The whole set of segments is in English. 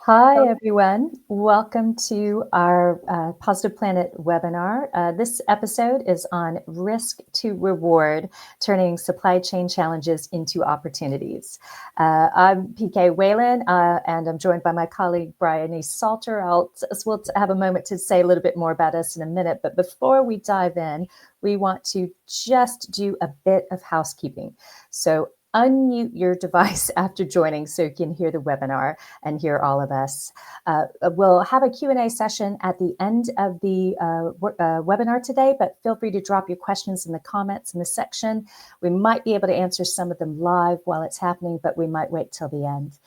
Hi, everyone. Welcome to our Positive Planet webinar. This episode is on risk to reward, turning supply chain challenges into opportunities. I'm PK Whalen, and I'm joined by my colleague, Bryony Salter. We'll have a moment to say a little bit more about us in a minute, but before we dive in, we want to just do a bit of housekeeping. So unmute your device after joining so you can hear the webinar and hear all of us. We'll have a Q&A session at the end of the webinar today, but feel free to drop your questions in the comments in the section. We might be able to answer some of them live while it's happening, but we might wait till the end.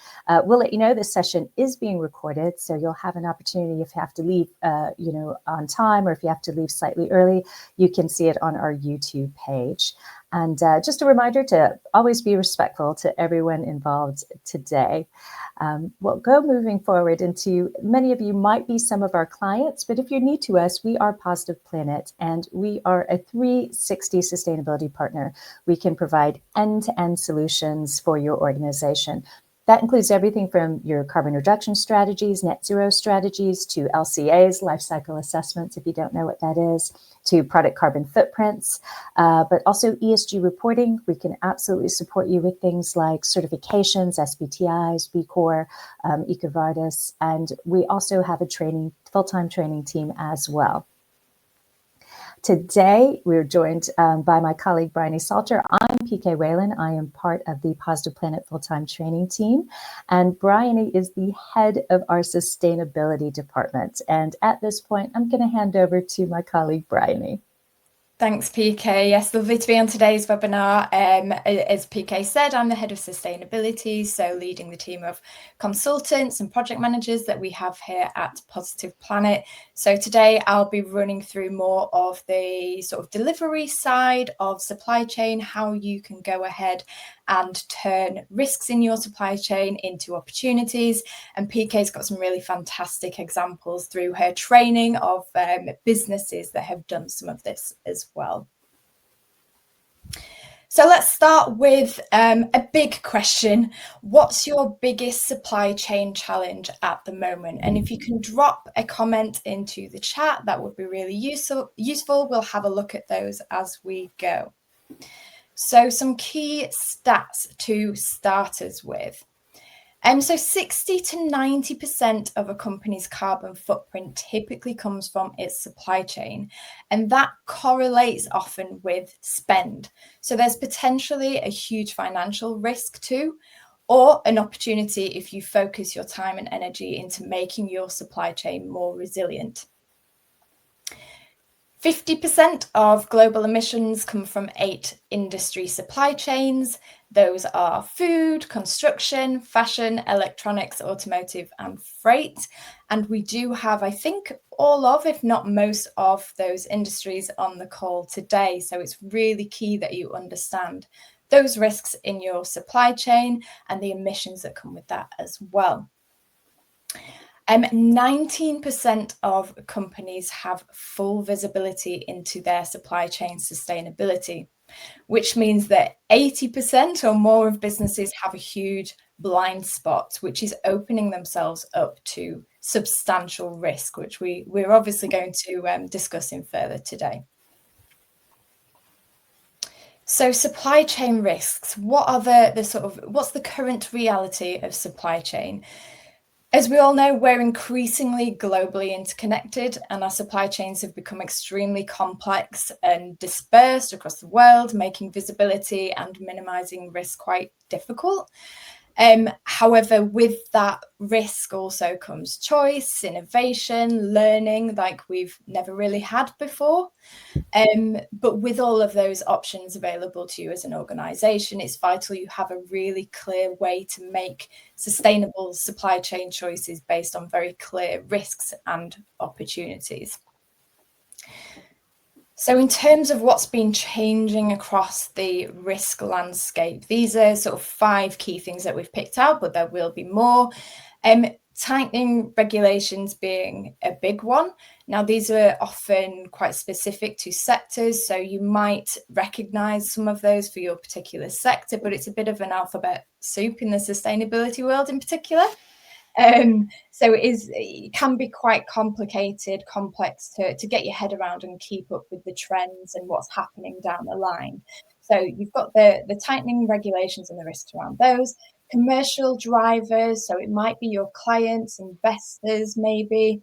We'll let you know this session is being recorded, so you'll have an opportunity if you have to leave on time, or if you have to leave slightly early, you can see it on our YouTube page. And just a reminder to always be respectful to everyone involved today. We'll go moving forward into, many of you might be some of our clients, but if you're new to us, we are Positive Planet, and we are a 360 sustainability partner. We can provide end-to-end solutions for your organization. That includes everything from your carbon reduction strategies, net zero strategies, to LCAs, life cycle assessments, if you don't know what that is, to product carbon footprints, but also ESG reporting. We can absolutely support you with things like certifications, SBTIs, B Corp, EcoVadis, and we also have a full-time training team as well. Today, we're joined by my colleague, Bryony Salter. I'm PK Whalen. I am part of the Positive Planet full-time training team. And Bryony is the head of our sustainability department. And at this point, I'm going to hand over to my colleague, Bryony. Thanks, PK. Yes, lovely to be on today's webinar. As PK said, I'm the head of sustainability, so leading the team of consultants and project managers that we have here at Positive Planet. So today I'll be running through more of the sort of delivery side of supply chain, how you can go ahead and turn risks in your supply chain into opportunities. And PK's got some really fantastic examples through her training of businesses that have done some of this as well. So let's start with a big question. What's your biggest supply chain challenge at the moment? And if you can drop a comment into the chat, that would be really useful. We'll have a look at those as we go. So some key stats to start us with. So 60 to 90% of a company's carbon footprint typically comes from its supply chain, and that correlates often with spend. So there's potentially a huge financial risk too, or an opportunity if you focus your time and energy into making your supply chain more resilient. 50% of global emissions come from 8 industry supply chains. Those are food, construction, fashion, electronics, automotive, and freight. And we do have, I think, all of, if not most of those industries on the call today. So it's really key that you understand those risks in your supply chain and the emissions that come with that as well. 19% of companies have full visibility into their supply chain sustainability, which means that 80% or more of businesses have a huge blind spot, which is opening themselves up to substantial risk, which we're obviously going to discuss in further today. So supply chain risks, what are what's the current reality of supply chain? As we all know, we're increasingly globally interconnected, and our supply chains have become extremely complex and dispersed across the world, making visibility and minimizing risk quite difficult. However, with that risk also comes choice, innovation, learning like we've never really had before. But with all of those options available to you as an organization, it's vital you have a really clear way to make sustainable supply chain choices based on very clear risks and opportunities. So in terms of what's been changing across the risk landscape, these are sort of 5 key things that we've picked out, but there will be more. Tightening regulations being a big one. Now, these are often quite specific to sectors, so you might recognize some of those for your particular sector, but it's a bit of an alphabet soup in the sustainability world in particular. So it can be quite complicated, complex to get your head around and keep up with the trends and what's happening down the line. So you've got the tightening regulations and the risks around those. Commercial drivers, so it might be your clients, investors maybe,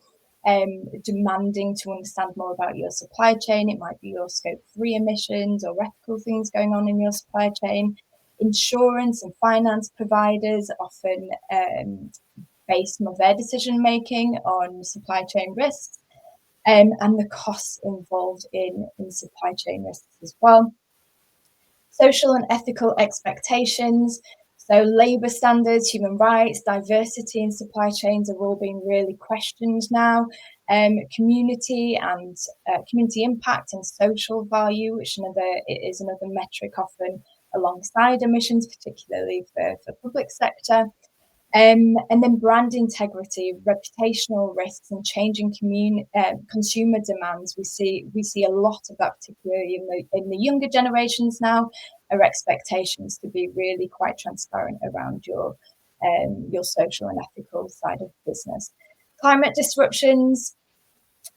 demanding to understand more about your supply chain. It might be your scope 3 emissions or ethical things going on in your supply chain. Insurance and finance providers often base some of their decision making on supply chain risks, and the costs involved in supply chain risks as well. Social and ethical expectations, so labour standards, human rights, diversity in supply chains are all being really questioned now. Community and community impact and social value, which is another metric often alongside emissions, particularly for public sector. And then brand integrity, reputational risks, and changing consumer demands. We see a lot of that, particularly in the younger generations now. Are expectations to be really quite transparent around your social and ethical side of business. Climate disruptions.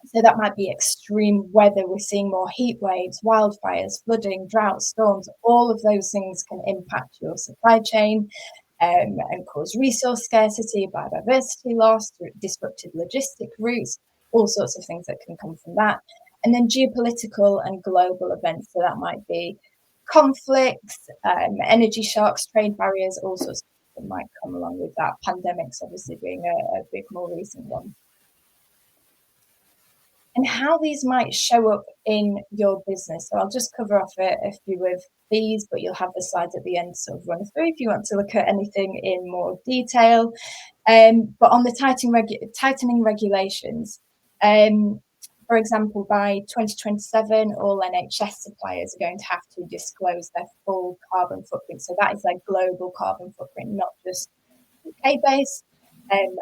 So that might be extreme weather. We're seeing more heat waves, wildfires, flooding, drought, storms. All of those things can impact your supply chain. And cause resource scarcity, biodiversity loss, disrupted logistic routes, all sorts of things that can come from that. And then geopolitical and global events. So that might be conflicts, energy shocks, trade barriers, all sorts of things that might come along with that. Pandemics obviously being a big, more recent one. And how these might show up in your business. So I'll just cover off a few of these, but you'll have the slides at the end to sort of run through if you want to look at anything in more detail. But on the tightening regulations, for example, by 2027, all NHS suppliers are going to have to disclose their full carbon footprint. So that is their global carbon footprint, not just UK-based. And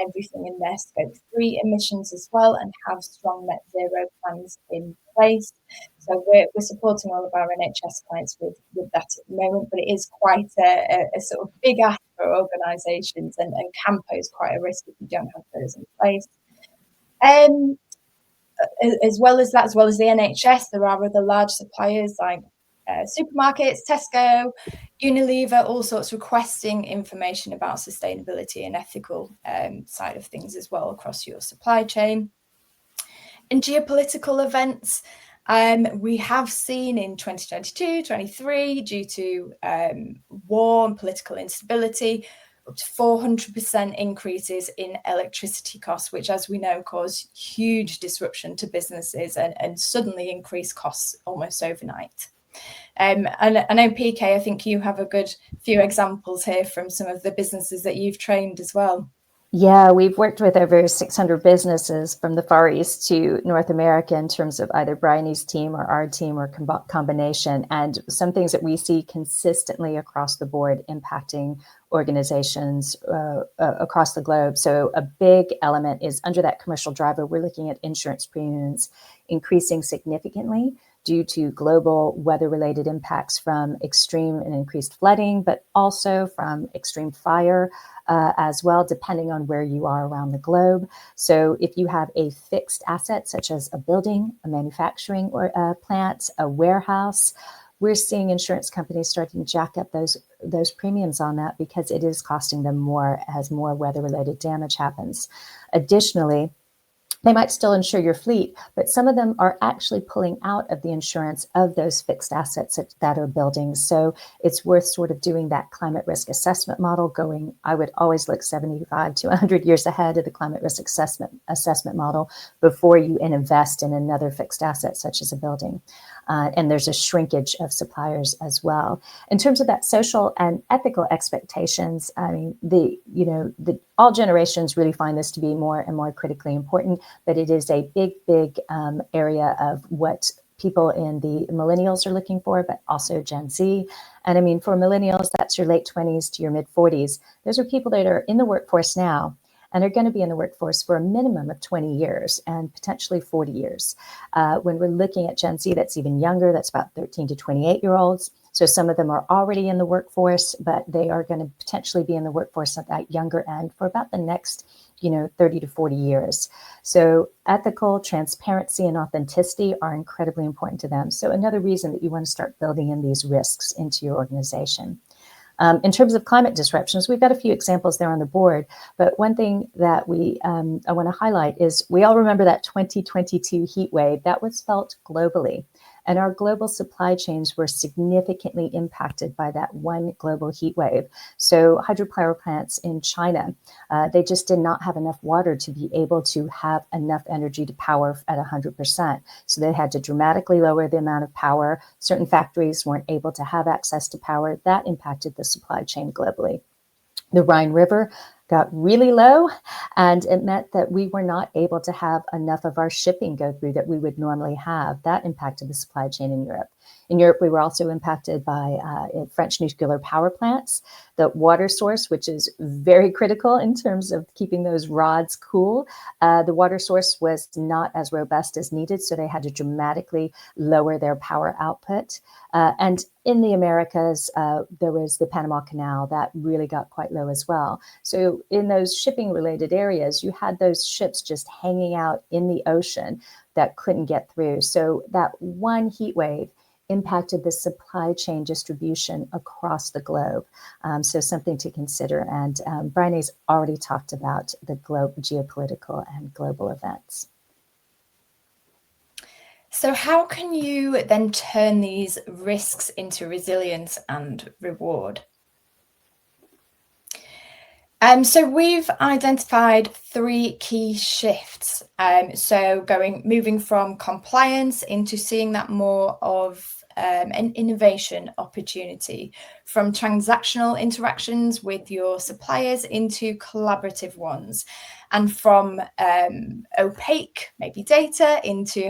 everything in their scope 3 emissions as well, and have strong net zero plans in place. So we're supporting all of our NHS clients with that at the moment, but it is quite a sort of big ask for organisations and can pose quite a risk if you don't have those in place. As well as the NHS, there are other large suppliers like supermarkets, Tesco, Unilever, all sorts requesting information about sustainability and ethical side of things as well across your supply chain. In geopolitical events, we have seen in 2022-23, due to war and political instability, up to 400% increases in electricity costs, which, as we know, cause huge disruption to businesses and suddenly increase costs almost overnight. And I know, PK, I think you have a good few examples here from some of the businesses that you've trained as well. Yeah, we've worked with over 600 businesses from the Far East to North America in terms of either Bryony's team or our team or combination. And some things that we see consistently across the board impacting organizations across the globe. So a big element is under that commercial driver, we're looking at insurance premiums increasing significantly due to global weather-related impacts from extreme and increased flooding, but also from extreme fire as well, depending on where you are around the globe. So if you have a fixed asset, such as a building, a manufacturing or plant, a warehouse, we're seeing insurance companies starting to jack up those premiums on that because it is costing them more as more weather-related damage happens. Additionally, they might still insure your fleet, but some of them are actually pulling out of the insurance of those fixed assets that are buildings. So it's worth sort of doing that climate risk assessment model going, I would always look 75 to 100 years ahead of the climate risk assessment model before you invest in another fixed asset such as a building. And there's a shrinkage of suppliers as well. In terms of that social and ethical expectations, I mean, all generations really find this to be more and more critically important, but it is a big area of what people in the millennials are looking for, but also Gen Z. And I mean, for millennials, that's your late 20s to your mid 40s. Those are people that are in the workforce now. and are going to be in the workforce for a minimum of 20 years and potentially 40 years. When we're looking at Gen Z, that's even younger, that's about 13 to 28-year-olds. So some of them are already in the workforce, but they are going to potentially be in the workforce at that younger end for about the next 30 to 40 years. So ethical, transparency, and authenticity are incredibly important to them. So another reason that you want to start building in these risks into your organization. In terms of climate disruptions, we've got a few examples there on the board, but one thing that I want to highlight is we all remember that 2022 heat wave that was felt globally. And our global supply chains were significantly impacted by that one global heat wave. So hydropower plants in China, they just did not have enough water to be able to have enough energy to power at 100%. So they had to dramatically lower the amount of power. Certain factories weren't able to have access to power. That impacted the supply chain globally. The Rhine River got really low, and it meant that we were not able to have enough of our shipping go through that we would normally have. That impacted the supply chain in Europe. In Europe, we were also impacted by French nuclear power plants. The water source, which is very critical in terms of keeping those rods cool, the water source was not as robust as needed, so they had to dramatically lower their power output. And in the Americas, there was the Panama Canal that really got quite low as well. So in those shipping related areas, you had those ships just hanging out in the ocean that couldn't get through. So that one heat wave impacted the supply chain distribution across the globe. So something to consider. And Bryony's already talked about the geopolitical and global events. So how can you then turn these risks into resilience and reward? So we've identified 3 key shifts. So moving from compliance into seeing that more of an innovation opportunity, from transactional interactions with your suppliers into collaborative ones, and from opaque, maybe data, into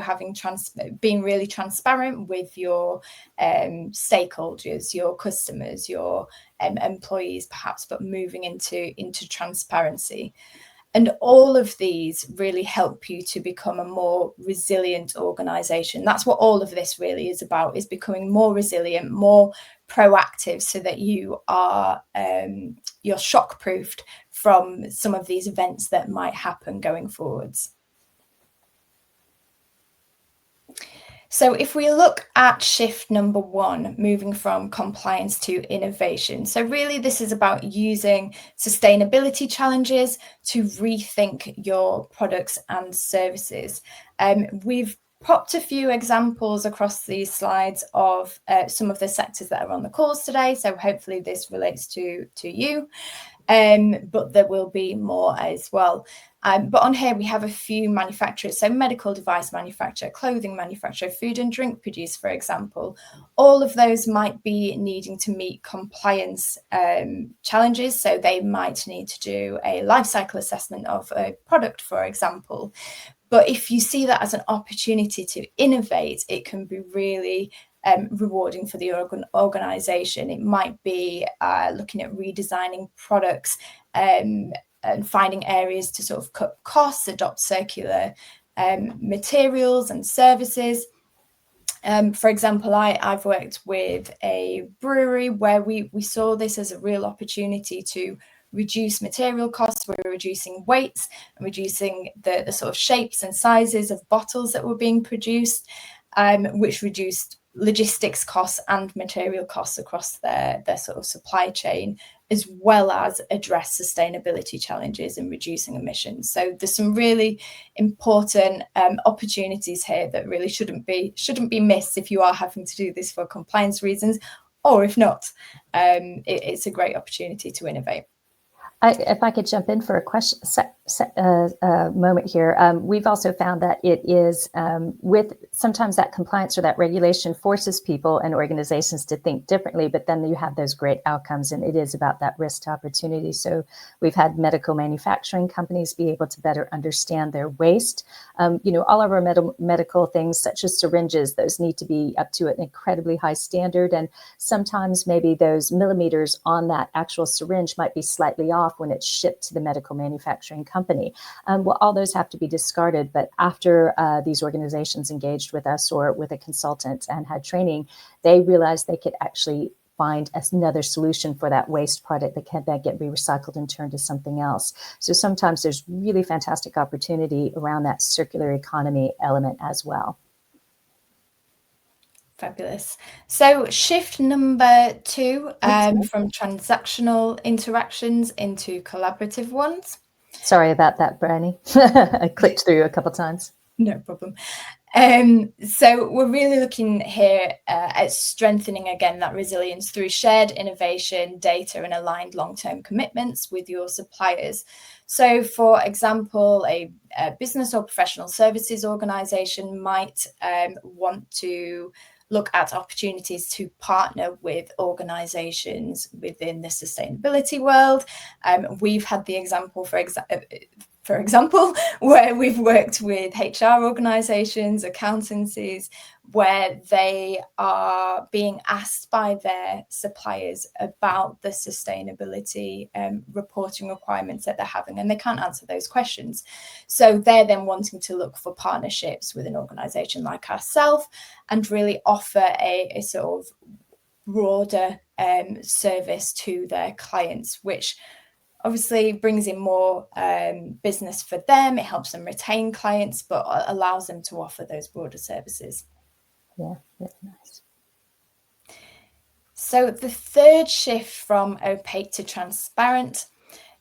being really transparent with your stakeholders, your customers, your employees perhaps, but moving into transparency. And all of these really help you to become a more resilient organization. That's what all of this really is about, is becoming more resilient, more proactive, so that you're shock-proofed from some of these events that might happen going forwards. So if we look at shift number 1, moving from compliance to innovation. So really this is about using sustainability challenges to rethink your products and services. We've popped a few examples across these slides of some of the sectors that are on the calls today. So hopefully this relates to you. But there will be more as well. But on here we have a few manufacturers, so medical device manufacturer, clothing manufacturer, food and drink producer, for example. All of those might be needing to meet compliance challenges, so they might need to do a life cycle assessment of a product, for example. But if you see that as an opportunity to innovate, it can be really rewarding for the organization. It might be looking at redesigning products and finding areas to sort of cut costs, adopt circular materials and services. For example, I've worked with a brewery where we saw this as a real opportunity to reduce material costs. We were reducing weights and reducing the sort of shapes and sizes of bottles that were being produced, which reduced logistics costs and material costs across their sort of supply chain, as well as address sustainability challenges and reducing emissions. So there's some really important opportunities here that really shouldn't be missed if you are having to do this for compliance reasons, or if not, it's a great opportunity to innovate. If I could jump in for a moment here, we've also found that it is with sometimes that compliance or that regulation forces people and organizations to think differently, but then you have those great outcomes, and it is about that risk to opportunity. So we've had medical manufacturing companies be able to better understand their waste. All of our medical things, such as syringes, those need to be up to an incredibly high standard, and sometimes maybe those millimeters on that actual syringe might be slightly off. off when it's shipped to the medical manufacturing company. Well, all those have to be discarded. But after these organizations engaged with us or with a consultant and had training, they realized they could actually find another solution for that waste product that can then get recycled and turned to something else. So sometimes there's really fantastic opportunity around that circular economy element as well. Fabulous. So shift number 2, from transactional interactions into collaborative ones. Sorry about that, Bernie. I clicked through a couple times. No problem. So we're really looking here at strengthening again that resilience through shared innovation, data, and aligned long-term commitments with your suppliers. So, for example, a business or professional services organization might want to look at opportunities to partner with organizations within the sustainability world. We've had the example, for example, where we've worked with HR organizations, accountancies, where they are being asked by their suppliers about the sustainability reporting requirements that they're having, and they can't answer those questions. So they're then wanting to look for partnerships with an organization like ourselves and really offer a sort of broader service to their clients, which obviously brings in more business for them. It helps them retain clients, but allows them to offer those broader services. Yeah, really nice. So the third shift from opaque to transparent.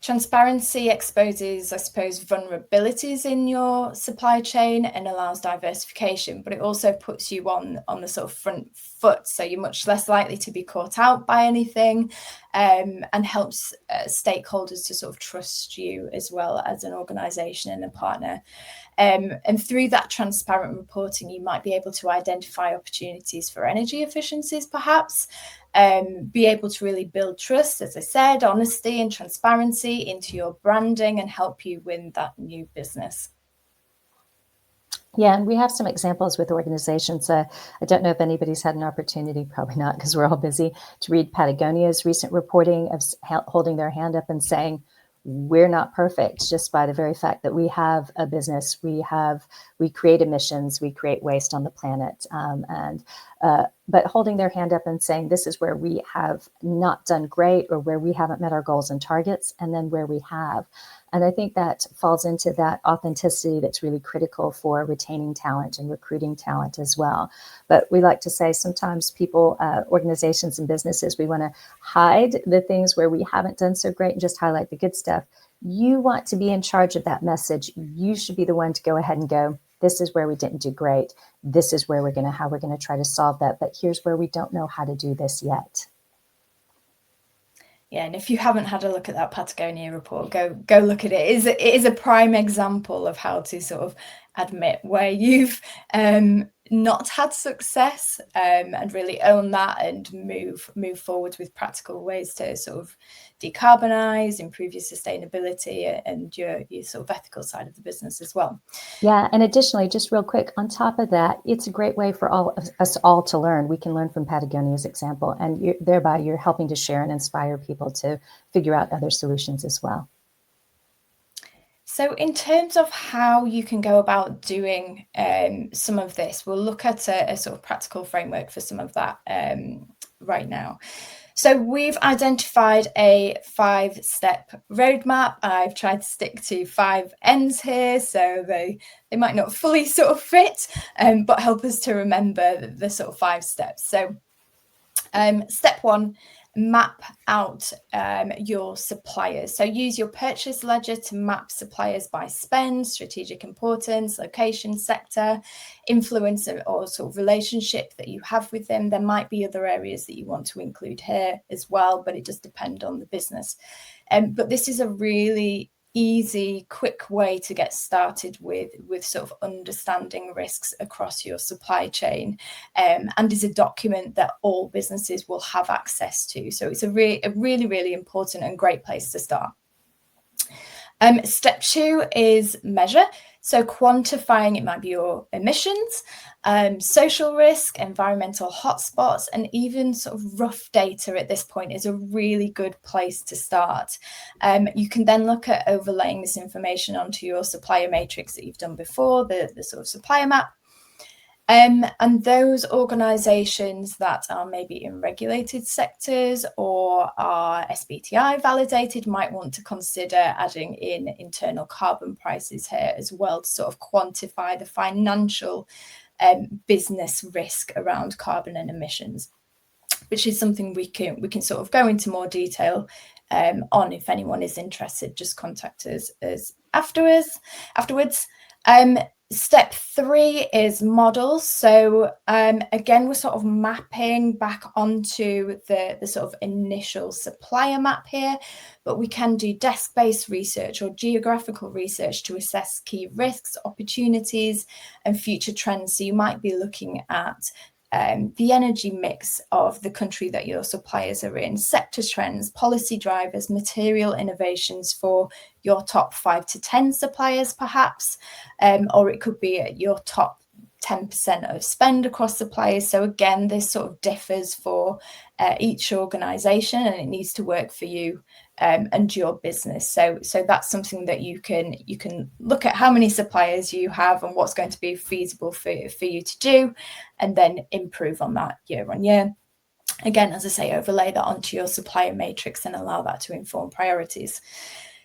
Transparency exposes, I suppose, vulnerabilities in your supply chain and allows diversification, but it also puts you on the sort of front foot, so you're much less likely to be caught out by anything, and helps stakeholders to sort of trust you as well as an organisation and a partner. And through that transparent reporting, you might be able to identify opportunities for energy efficiencies, perhaps, be able to really build trust, as I said, honesty and transparency into your branding and help you win that new business. Yeah, and we have some examples with organizations. I don't know if anybody's had an opportunity, probably not because we're all busy, to read Patagonia's recent reporting of holding their hand up and saying, we're not perfect just by the very fact that we have a business, we create emissions, we create waste on the planet, but holding their hand up and saying this is where we have not done great or where we haven't met our goals and targets, and then where we have. And I think that falls into that authenticity that's really critical for retaining talent and recruiting talent as well. But we like to say sometimes people, organizations and businesses, we want to hide the things where we haven't done so great and just highlight the good stuff. You want to be in charge of that message. You should be the one to go ahead and go, this is where we didn't do great. This is where how we're going to try to solve that. But here's where we don't know how to do this yet. Yeah, and if you haven't had a look at that Patagonia report, go look at it. It is a prime example of how to sort of admit where you've not had success, and really own that and move forward with practical ways to sort of decarbonize, improve your sustainability and your sort of ethical side of the business as well. Yeah, and additionally, just real quick, on top of that, it's a great way for us all to learn. We can learn from Patagonia's example, and thereby you're helping to share and inspire people to figure out other solutions as well. So in terms of how you can go about doing some of this, we'll look at a sort of practical framework for some of that right now. So we've identified a 5-step roadmap. I've tried to stick to 5 ends here, so they might not fully sort of fit, but help us to remember the sort of 5 steps. So step 1, map out your suppliers. So use your purchase ledger to map suppliers by spend, strategic importance, location, sector, influence, or sort of relationship that you have with them. There might be other areas that you want to include here as well, but it just depends on the business. But this is a really easy, quick way to get started with sort of understanding risks across your supply chain, and is a document that all businesses will have access to. So it's a really important and great place to start. Step 2 is measure. So quantifying, it might be your emissions, social risk, environmental hotspots, and even sort of rough data at this point is a really good place to start. You can then look at overlaying this information onto your supplier matrix that you've done before, the sort of supplier map. And those organisations that are maybe in regulated sectors or are SBTI validated might want to consider adding in internal carbon prices here as well to sort of quantify the financial business risk around carbon and emissions, which is something we can sort of go into more detail on. If anyone is interested, just contact us afterwards. Step 3 is models. So again, we're sort of mapping back onto the sort of initial supplier map here, but we can do desk-based research or geographical research to assess key risks, opportunities, and future trends. So you might be looking at the energy mix of the country that your suppliers are in, sector trends, policy drivers, material innovations for your top 5 to 10 suppliers perhaps, or it could be at your top 10% of spend across suppliers. So again, this sort of differs for each organisation, and it needs to work for you and your business. So that's something that you can look at how many suppliers you have and what's going to be feasible for you to do, and then improve on that year on year. Again, as I say, overlay that onto your supplier matrix and allow that to inform priorities.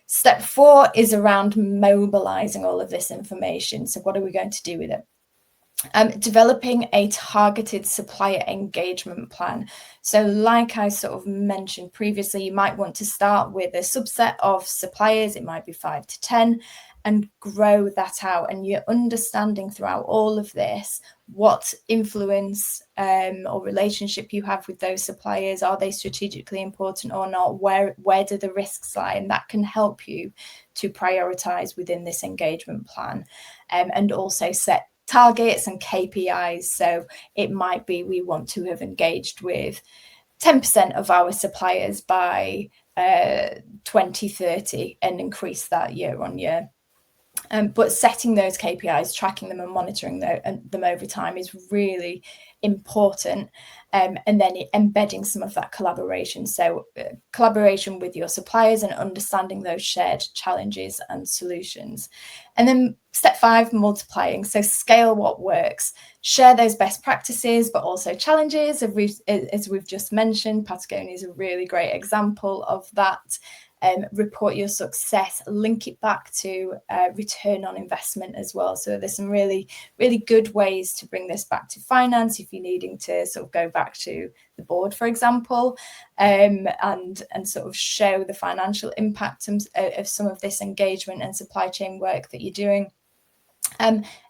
Step 4 is around mobilizing all of this information. So what are we going to do with it? Developing a targeted supplier engagement plan. So like I sort of mentioned previously, you might want to start with a subset of suppliers, it might be 5 to 10, and grow that out. And you're understanding throughout all of this what influence or relationship you have with those suppliers. Are they strategically important or not? Where do the risks lie? And that can help you to prioritize within this engagement plan, and also set targets and KPIs. So it might be we want to have engaged with 10% of our suppliers by 2030 and increase that year on year. But setting those KPIs, tracking them and monitoring them over time is really important. And then embedding some of that collaboration. So collaboration with your suppliers and understanding those shared challenges and solutions. And then step 5, multiplying. So scale what works. Share those best practices, but also challenges. As we've just mentioned, Patagonia is a really great example of that. Report your success, link it back to return on investment as well. So there's some really, really good ways to bring this back to finance if you're needing to sort of go back to the board, for example, and sort of show the financial impact of some of this engagement and supply chain work that you're doing.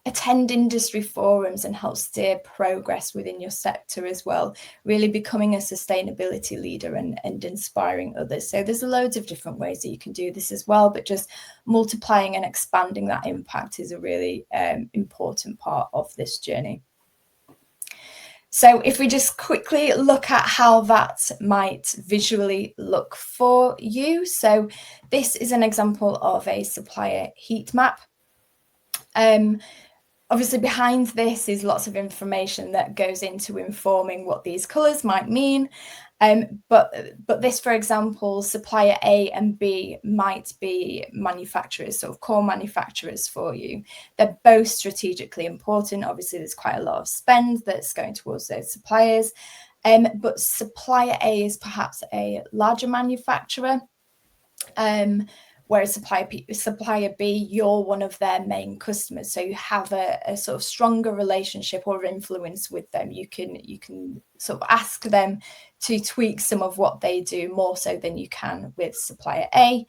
Attend industry forums and help steer progress within your sector as well, really becoming a sustainability leader and inspiring others. So there's loads of different ways that you can do this as well, but just multiplying and expanding that impact is a really important part of this journey. So if we just quickly look at how that might visually look for you. So this is an example of a supplier heat map. Obviously behind this is lots of information that goes into informing what these colours might mean. But this, for example, supplier A and B might be manufacturers, sort of core manufacturers for you. They're both strategically important. Obviously, there's quite a lot of spend that's going towards those suppliers. But supplier A is perhaps a larger manufacturer. Whereas supplier B, you're one of their main customers, so you have a sort of stronger relationship or influence with them. You can sort of ask them to tweak some of what they do more so than you can with supplier A.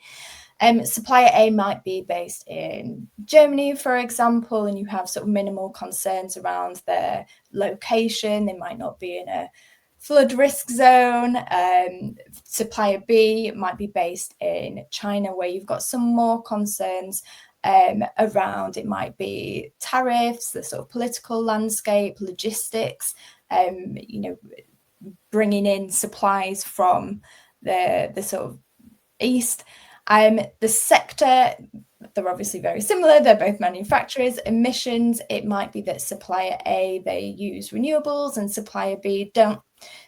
Supplier A might be based in Germany, for example, and you have sort of minimal concerns around their location. They might not be in a flood risk zone. Supplier B might be based in China, where you've got some more concerns around, it might be tariffs, the sort of political landscape, logistics, bringing in supplies from the sort of east. The sector, they're obviously very similar. They're both manufacturers. Emissions, it might be that supplier A, they use renewables and supplier B don't.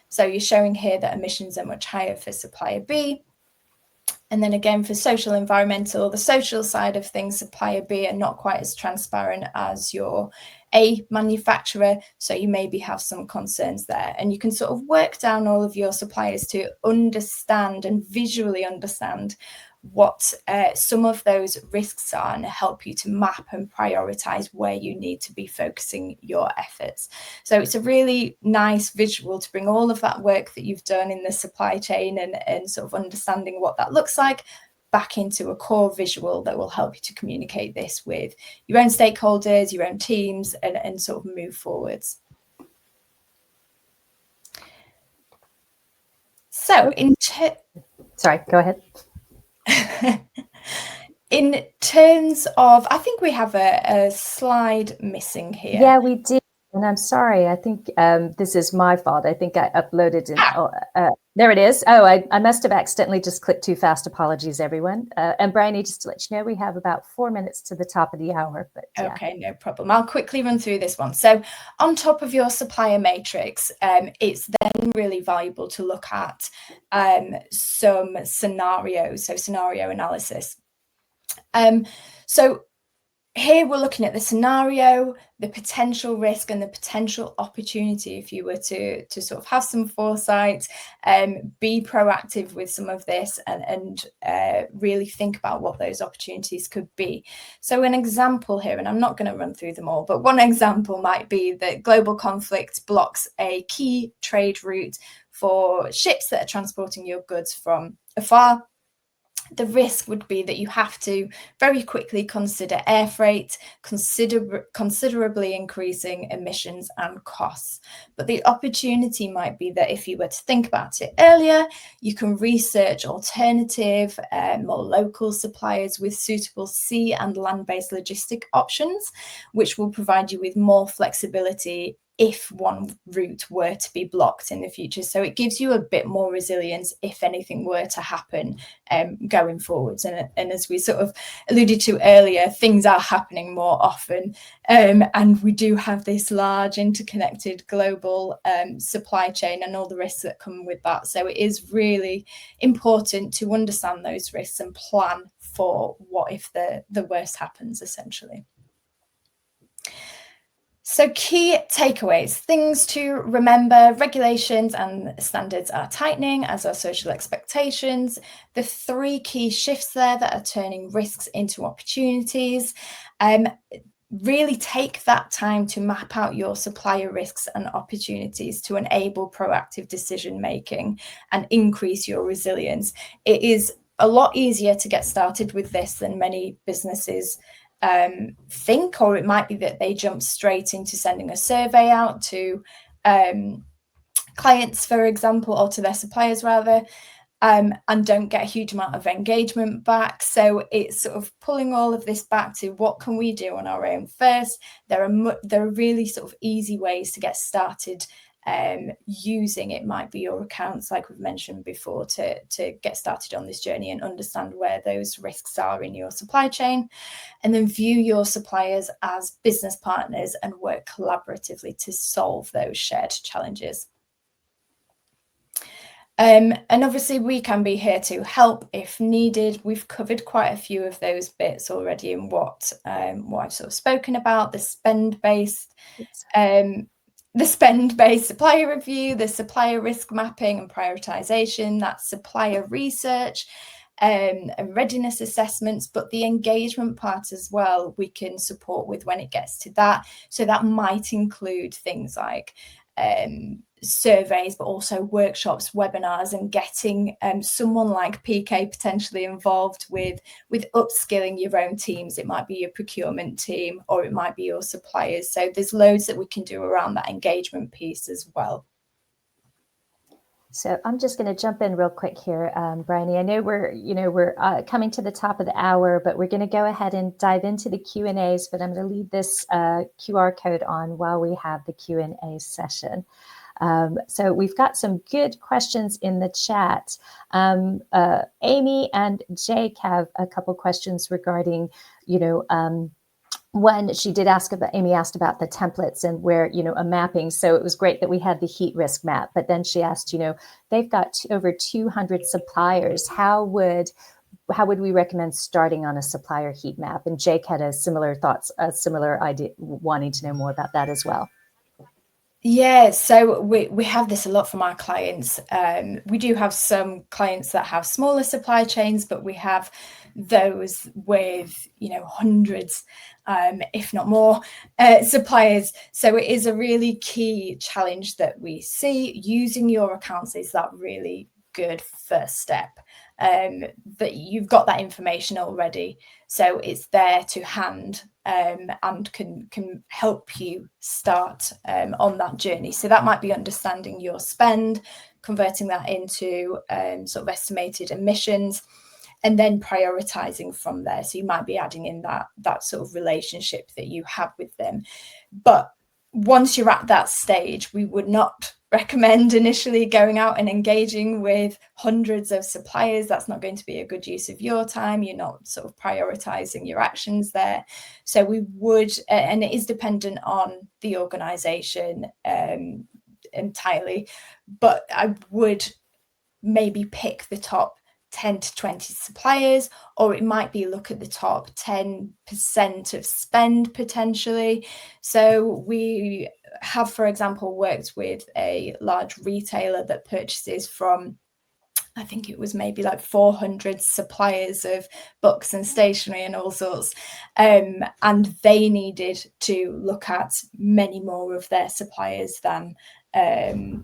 So you're showing here that emissions are much higher for supplier B. And then again, for social environmental, the social side of things, supplier B are not quite as transparent as your A manufacturer. So you maybe have some concerns there. And you can sort of work down all of your suppliers to understand and visually understand what some of those risks are and help you to map and prioritize where you need to be focusing your efforts. So it's a really nice visual to bring all of that work that you've done in the supply chain and sort of understanding what that looks like back into a core visual that will help you to communicate this with your own stakeholders, your own teams, and sort of move forwards. So sorry, go ahead. In terms of, I think we have a slide missing here. Yeah, we did. And I'm sorry, I think this is my fault. I think I uploaded it. There it is. Oh, I must have accidentally just clicked too fast. Apologies, everyone. And Bryony, just to let you know, we have about 4 minutes to the top of the hour. But yeah. Okay, no problem. I'll quickly run through this one. So on top of your supplier matrix, it's then really valuable to look at some scenarios, so scenario analysis. So here we're looking at the scenario, the potential risk and the potential opportunity if you were to sort of have some foresight, be proactive with some of this and really think about what those opportunities could be. So an example here, and I'm not going to run through them all, but one example might be that global conflict blocks a key trade route for ships that are transporting your goods from afar. The risk would be that you have to very quickly consider air freight, considerably increasing emissions and costs. But the opportunity might be that if you were to think about it earlier, you can research alternative, more local suppliers with suitable sea and land-based logistic options, which will provide you with more flexibility if one route were to be blocked in the future. So it gives you a bit more resilience if anything were to happen going forwards. And as we sort of alluded to earlier, things are happening more often. And we do have this large interconnected global supply chain and all the risks that come with that. So it is really important to understand those risks and plan for what if the worst happens, essentially. So key takeaways, things to remember: regulations and standards are tightening, as are social expectations. The 3 key shifts there that are turning risks into opportunities. Really take that time to map out your supplier risks and opportunities to enable proactive decision making and increase your resilience. It is a lot easier to get started with this than many businesses think, or it might be that they jump straight into sending a survey out to clients, for example, or to their suppliers rather, and don't get a huge amount of engagement back. So it's sort of pulling all of this back to what can we do on our own first. There are really sort of easy ways to get started using, it might be your accounts, like we've mentioned before, to get started on this journey and understand where those risks are in your supply chain, and then view your suppliers as business partners and work collaboratively to solve those shared challenges. And obviously we can be here to help if needed. We've covered quite a few of those bits already in what I've sort of spoken about: the spend-based supplier review, the supplier risk mapping and prioritization, that's supplier research, and readiness assessments, but the engagement part as well we can support with when it gets to that. So that might include things like surveys, but also workshops, webinars, and getting someone like PK potentially involved with upskilling your own teams. It might be your procurement team or it might be your suppliers. So there's loads that we can do around that engagement piece as well. So I'm just going to jump in real quick here, Bryony. I know we're coming to the top of the hour, but we're going to go ahead and dive into the Q&As. But I'm going to leave this QR code on while we have the Q&A session. So we've got some good questions in the chat. Amy and Jake have a couple questions regarding, one, she did ask about, Amy asked about the templates and where, a mapping. So it was great that we had the heat risk map, but then she asked, they've got over 200 suppliers. How would we recommend starting on a supplier heat map? And Jake had a similar idea, wanting to know more about that as well. Yeah, so we have this a lot from our clients. We do have some clients that have smaller supply chains, but we have those with, hundreds, if not more, suppliers. So it is a really key challenge that we see. Using your accounts is that really good first step. That you've got that information already, so it's there to hand, and can help you start on that journey. So that might be understanding your spend, converting that into sort of estimated emissions, and then prioritizing from there. So you might be adding in that sort of relationship that you have with them. But once you're at that stage, we would not recommend initially going out and engaging with hundreds of suppliers. That's not going to be a good use of your time. You're not sort of prioritizing your actions there. So we would, and it is dependent on the organization entirely, but I would maybe pick the top 10 to 20 suppliers, or it might be look at the top 10% of spend potentially. So we have, for example, worked with a large retailer that purchases from, I think it was maybe like 400 suppliers of books and stationery and all sorts. And they needed to look at many more of their suppliers than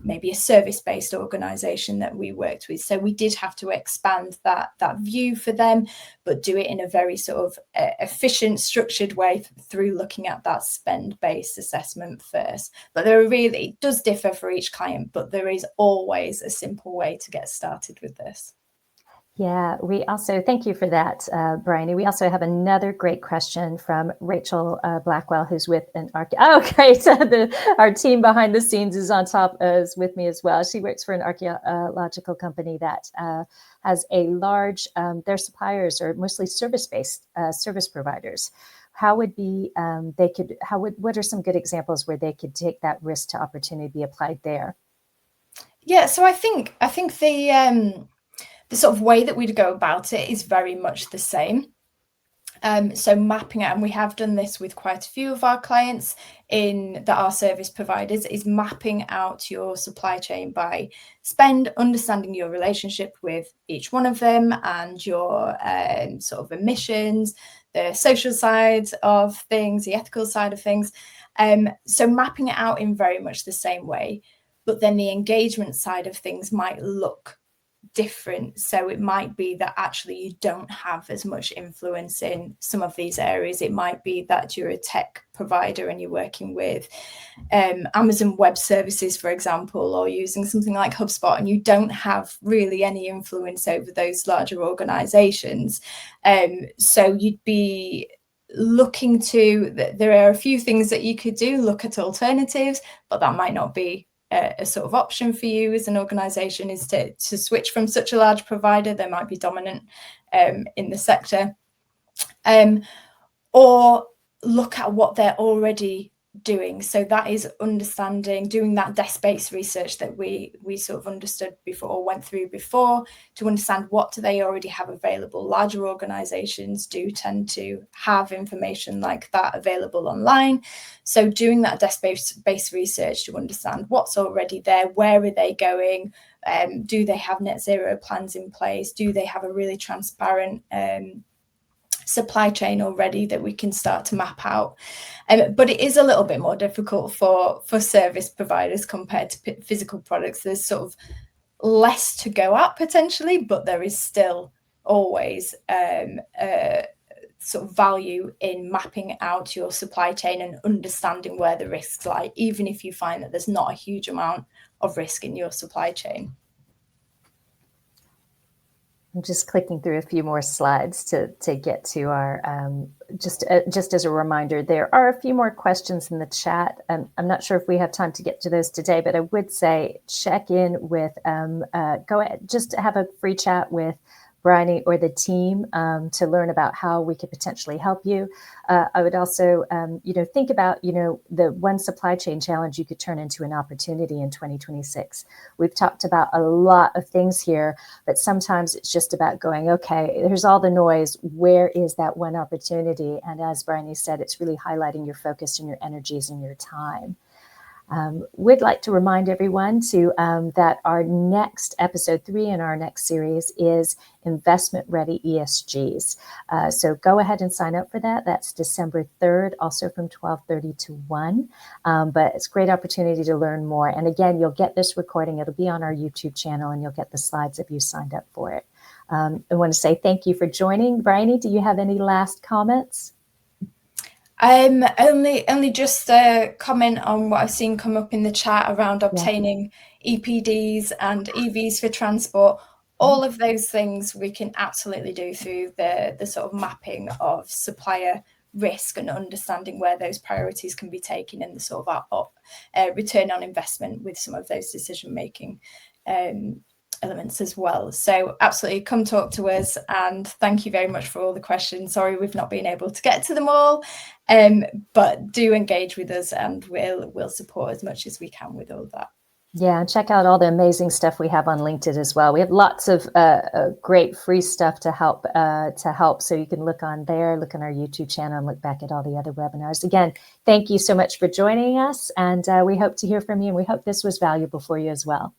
maybe a service-based organization that we worked with. So we did have to expand that view for them, but do it in a very sort of efficient, structured way through looking at that spend-based assessment first. But it does differ for each client, but there is always a simple way to get started with this. Yeah, we also, thank you for that, Bryony. We also have another great question from Rachel Blackwell, who's with oh, great. Our team behind the scenes is with me as well. She works for an archaeological company that has a large, their suppliers are mostly service-based service providers. What are some good examples where they could take that risk to opportunity be applied there? Yeah, so I think the sort of way that we'd go about it is very much the same. So mapping it, and we have done this with quite a few of our clients that are service providers, is mapping out your supply chain by spend, understanding your relationship with each one of them and your sort of emissions, the social side of things, the ethical side of things. So mapping it out in very much the same way, but then the engagement side of things might look different. So it might be that actually you don't have as much influence in some of these areas. It might be that you're a tech provider and you're working with Amazon Web Services, for example, or using something like HubSpot, and you don't have really any influence over those larger organizations. So you'd be looking there are a few things that you could do, look at alternatives, but that might not be a sort of option for you as an organization, is to switch from such a large provider. They might be dominant in the sector, or look at what they're already doing. So that is doing that desk-based research that we sort of understood before, or went through before, to understand what do they already have available. Larger organizations do tend to have information like that available online. So doing that desk-based research to understand what's already there, where are they going, do they have net zero plans in place, do they have a really transparent supply chain already that we can start to map out. But it is a little bit more difficult for service providers compared to physical products. There's sort of less to go at potentially, but there is still always sort of value in mapping out your supply chain and understanding where the risks lie, even if you find that there's not a huge amount of risk in your supply chain. I'm just clicking through a few more slides to get to our, just as a reminder, there are a few more questions in the chat. I'm not sure if we have time to get to those today, but I would say check in with, go ahead, just have a free chat with Bryony or the team to learn about how we could potentially help you. I would also, think about, the one supply chain challenge you could turn into an opportunity in 2026. We've talked about a lot of things here, but sometimes it's just about going, okay, there's all the noise. Where is that one opportunity? And as Bryony said, it's really highlighting your focus and your energies and your time. We'd like to remind everyone that our next episode 3 in our next series is investment ready ESGs. So go ahead and sign up for that. That's December 3rd, also from 12:30 to 1. But it's a great opportunity to learn more. And again, you'll get this recording. It'll be on our YouTube channel, and you'll get the slides if you signed up for it. I want to say thank you for joining. Bryony, do you have any last comments? Only just a comment on what I've seen come up in the chat around obtaining EPDs and EVs for transport. All of those things we can absolutely do through the sort of mapping of supplier risk and understanding where those priorities can be taken and the sort of return on investment with some of those decision making elements as well. So absolutely come talk to us, and thank you very much for all the questions. Sorry we've not been able to get to them all, but do engage with us and we'll support as much as we can with all of that. Yeah, and check out all the amazing stuff we have on LinkedIn as well. We have lots of great free stuff to help. So you can look on there, look on our YouTube channel, and look back at all the other webinars. Again, thank you so much for joining us, and we hope to hear from you, and we hope this was valuable for you as well.